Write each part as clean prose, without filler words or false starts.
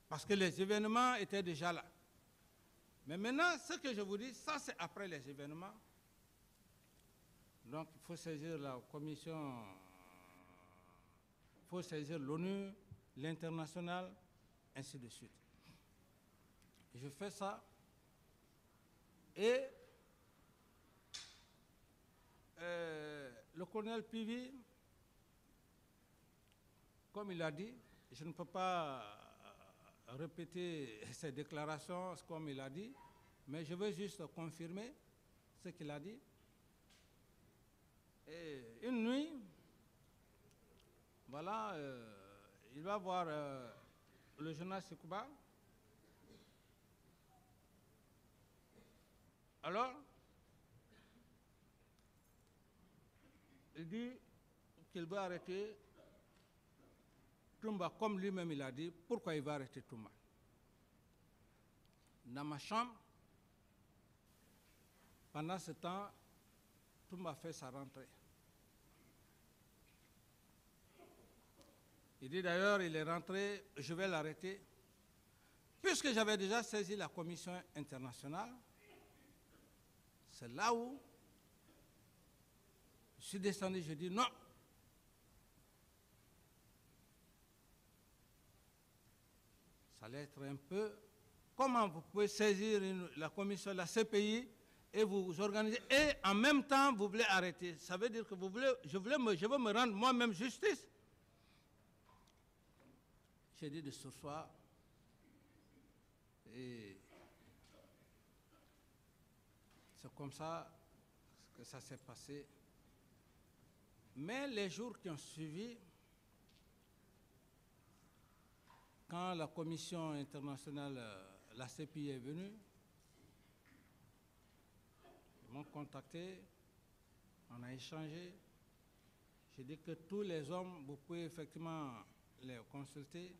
Parce que les événements étaient déjà là. Mais maintenant, ce que je vous dis, ça c'est après les événements. Donc il faut saisir la commission, il faut saisir l'ONU, l'international, ainsi de suite. Je fais ça et le colonel Pivi, comme il a dit, je ne peux pas répéter ses déclarations comme il a dit, mais je veux juste confirmer ce qu'il a dit. Et une nuit, voilà, il va voir le journal Sekouba. Alors, il dit qu'il va arrêter Toumba, comme lui-même il a dit. Pourquoi il va arrêter Toumba? Dans ma chambre, pendant ce temps, Toumba fait sa rentrée. Il dit d'ailleurs, il est rentré, je vais l'arrêter. Puisque j'avais déjà saisi la commission internationale, c'est là où je suis descendu, je dis non. Ça allait être un peu... Comment vous pouvez saisir la commission de la CPI et vous organiser, et en même temps vous voulez arrêter? Ça veut dire que vous voulez, je veux me rendre moi-même justice. J'ai dit de ce soir, et c'est comme ça que ça s'est passé. Mais les jours qui ont suivi, quand la commission internationale, la CPI est venue, ils m'ont contacté, on a échangé. J'ai dit que tous les hommes, vous pouvez effectivement les consulter.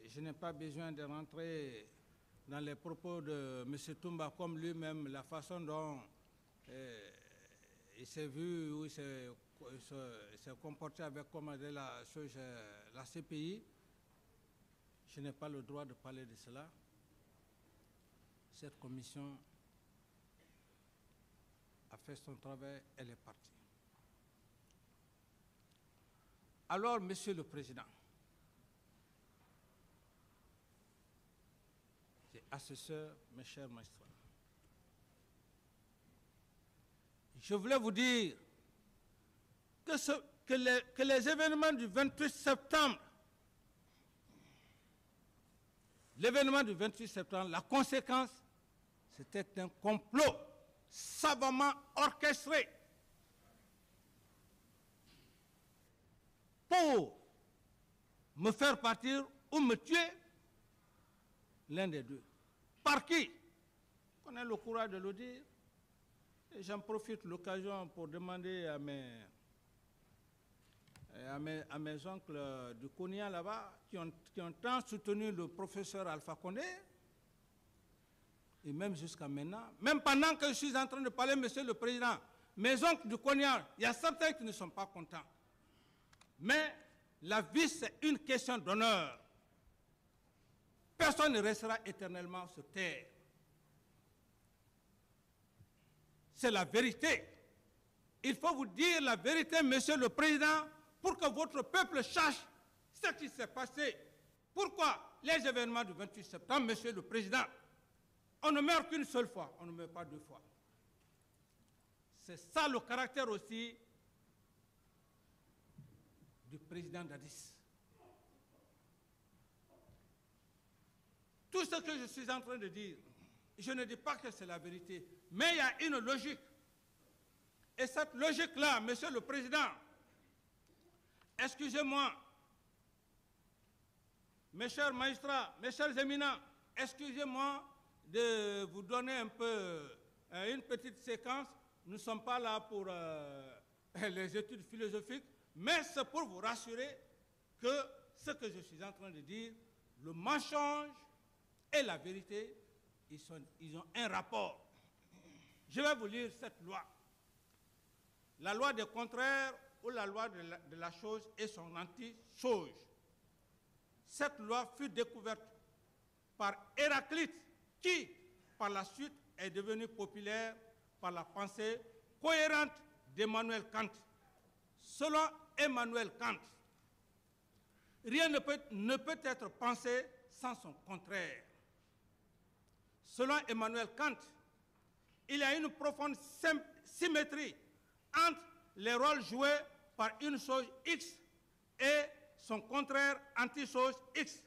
Je n'ai pas besoin de rentrer dans les propos de M. Toumba comme lui-même, la façon dont il s'est vu, ou il s'est comporté avec la CPI. Je n'ai pas le droit de parler de cela. Cette commission a fait son travail, elle est partie. Alors, Monsieur le Président, et assesseurs, mes chers magistrats, je voulais vous dire que les événements du 28 septembre, l'événement du 28 septembre, la conséquence, c'était un complot savamment orchestré pour me faire partir ou me tuer, l'un des deux. Par qui? On a le courage de le dire. Et j'en profite de l'occasion pour demander à mes oncles du Konya là-bas, qui ont tant soutenu le professeur Alpha Condé, et même jusqu'à maintenant, même pendant que je suis en train de parler, Monsieur le Président, mes oncles du Konya, il y a certains qui ne sont pas contents. Mais la vie, c'est une question d'honneur. Personne ne restera éternellement sur terre. C'est la vérité. Il faut vous dire la vérité, Monsieur le Président, pour que votre peuple sache ce qui s'est passé. Pourquoi les événements du 28 septembre, Monsieur le Président? On ne meurt qu'une seule fois, on ne meurt pas deux fois. C'est ça le caractère aussi du président Dadis. Tout ce que je suis en train de dire, je ne dis pas que c'est la vérité, mais il y a une logique. Et cette logique-là, Monsieur le Président, excusez-moi, mes chers magistrats, mes chers éminents, excusez-moi de vous donner un peu une petite séquence. Nous ne sommes pas là pour les études philosophiques, mais c'est pour vous rassurer que ce que je suis en train de dire, le mensonge et la vérité, ils ont un rapport. Je vais vous lire cette loi. La loi des contraires ou la loi de la chose et son anti-chose. Cette loi fut découverte par Héraclite, qui, par la suite, est devenu populaire par la pensée cohérente d'Emmanuel Kant. Selon Emmanuel Kant, rien ne peut être pensé sans son contraire. Selon Emmanuel Kant, il y a une profonde symétrie entre les rôles joués par une chose X et son contraire anti-chose X.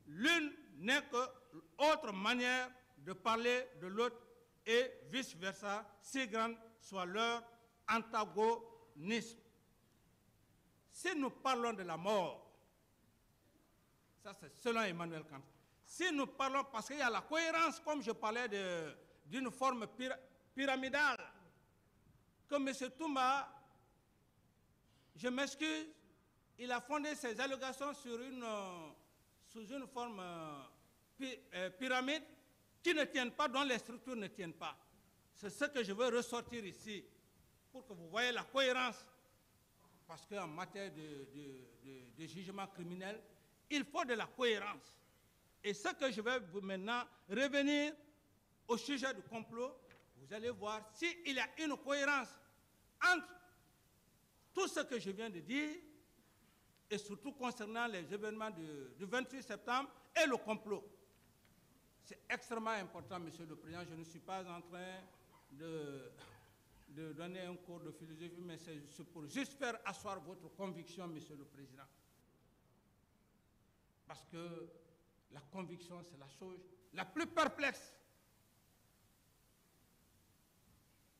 L'une n'est qu'autre manière de parler de l'autre et vice-versa, si grand soit leur antagonisme. Si nous parlons de la mort, ça c'est selon Emmanuel Kant, si nous parlons, parce qu'il y a la cohérence, comme je parlais d'une forme pyramidale, que M. Toumba, je m'excuse, il a fondé ses allégations sous une forme pyramide qui ne tiennent pas, dont les structures ne tiennent pas. C'est ce que je veux ressortir ici, pour que vous voyez la cohérence. Parce qu'en matière de jugement criminel, il faut de la cohérence. Et ce que je vais maintenant revenir au sujet du complot, vous allez voir s'il y a une cohérence entre tout ce que je viens de dire, et surtout concernant les événements du 28 septembre et le complot. C'est extrêmement important, Monsieur le Président. Je ne suis pas en train de donner un cours de philosophie, mais c'est pour juste faire asseoir votre conviction, Monsieur le Président. Parce que la conviction, c'est la chose la plus perplexe.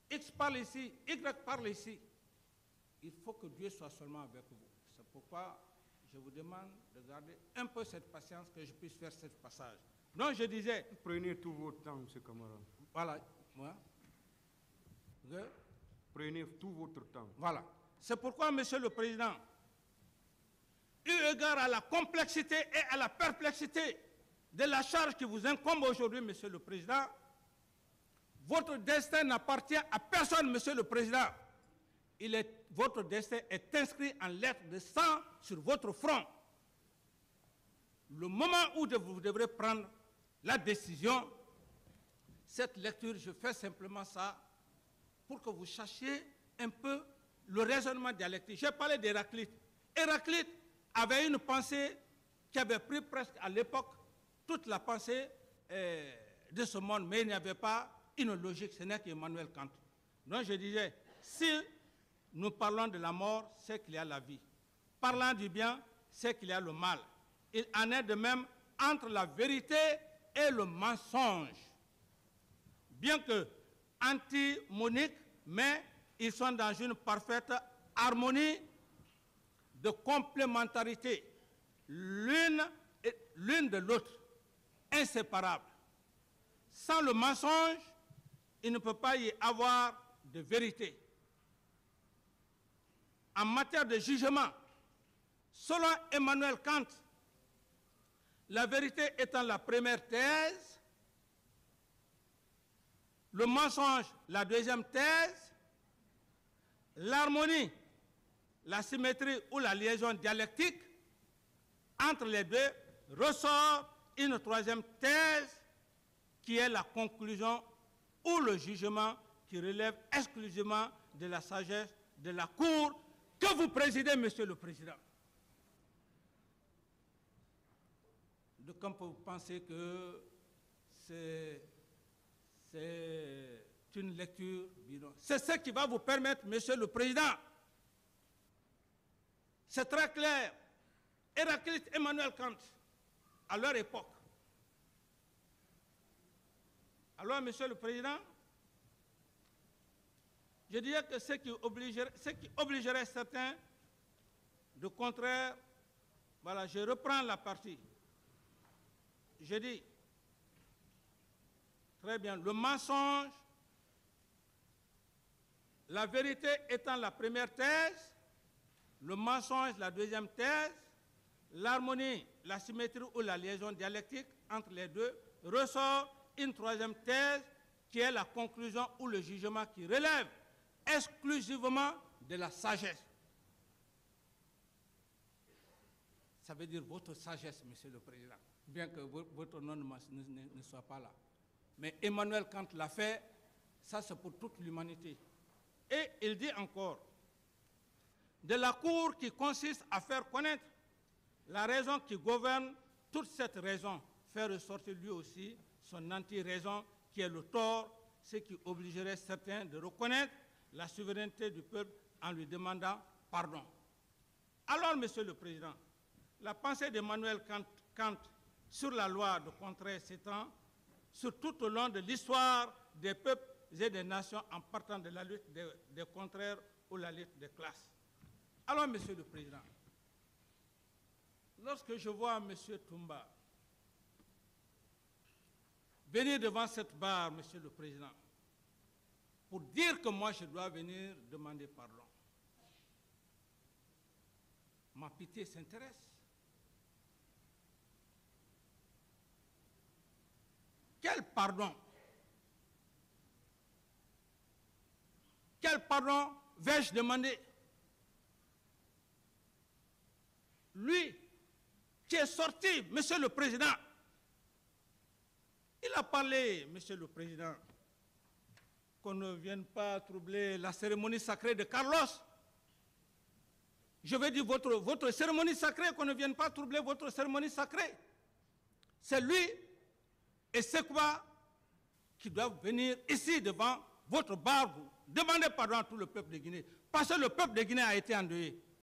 X parle ici, Y parle ici. Il faut que Dieu soit seulement avec vous. C'est pourquoi je vous demande de garder un peu cette patience, que je puisse faire ce passage. Donc je disais... Prenez tout votre temps, M. Camara. Voilà, moi. Prenez tout votre temps. Voilà. C'est pourquoi, Monsieur le Président, eu égard à la complexité et à la perplexité de la charge qui vous incombe aujourd'hui, Monsieur le Président, votre destin n'appartient à personne, Monsieur le Président. Votre destin est inscrit en lettres de sang sur votre front. Le moment où vous devrez prendre la décision, cette lecture, je fais simplement ça pour que vous cherchiez un peu le raisonnement dialectique. J'ai parlé d'Héraclite. Héraclite avait une pensée qui avait pris presque à l'époque toute la pensée de ce monde, mais il n'y avait pas une logique, ce n'est qu'Emmanuel Kant. Donc je disais, si nous parlons de la mort, c'est qu'il y a la vie. Parlant du bien, c'est qu'il y a le mal. Il en est de même entre la vérité et le mensonge. Bien que antimoniques, mais ils sont dans une parfaite harmonie de complémentarité, l'une de l'autre, inséparables. Sans le mensonge, il ne peut pas y avoir de vérité. En matière de jugement, selon Emmanuel Kant, la vérité étant la première thèse, le mensonge la deuxième thèse, l'harmonie, la symétrie ou la liaison dialectique, entre les deux ressort une troisième thèse qui est la conclusion ou le jugement qui relève exclusivement de la sagesse de la Cour que vous présidez, Monsieur le Président. D'aucuns peuvent penser que c'est une lecture bidon. C'est ce qui va vous permettre, Monsieur le Président. C'est très clair. Héraclite, Emmanuel Kant, à leur époque. Alors, Monsieur le Président, je dirais que ce qui obligerait certains de contraire, voilà, je reprends la partie. Je dis, très bien, le mensonge, la vérité étant la première thèse, le mensonge la deuxième thèse, l'harmonie, la symétrie ou la liaison dialectique entre les deux, ressort une troisième thèse qui est la conclusion ou le jugement qui relève exclusivement de la sagesse. ça veut dire votre sagesse, Monsieur le Président, bien que votre nom ne soit pas là. Mais Emmanuel Kant l'a fait, ça c'est pour toute l'humanité. Et il dit encore, de la Cour qui consiste à faire connaître la raison qui gouverne, toute cette raison fait ressortir lui aussi son anti-raison qui est le tort, ce qui obligerait certains de reconnaître la souveraineté du peuple en lui demandant pardon. Alors, Monsieur le Président, la pensée d'Emmanuel Kant sur la loi de contraire s'étend sur tout au long de l'histoire des peuples et des nations en partant de la lutte des contraires ou la lutte des classes. Alors, Monsieur le Président, lorsque je vois M. Toumba venir devant cette barre, Monsieur le Président, pour dire que moi je dois venir demander pardon, ma pitié s'intéresse. Quel pardon? Quel pardon vais-je demander? Lui qui est sorti, Monsieur le Président, il a parlé, Monsieur le Président, qu'on ne vienne pas troubler la cérémonie sacrée de Carlos. Je veux dire votre cérémonie sacrée, qu'on ne vienne pas troubler votre cérémonie sacrée. C'est lui et c'est quoi qui doivent venir ici devant votre barbe, demander pardon à tout le peuple de Guinée, parce que le peuple de Guinée a été endeuillé.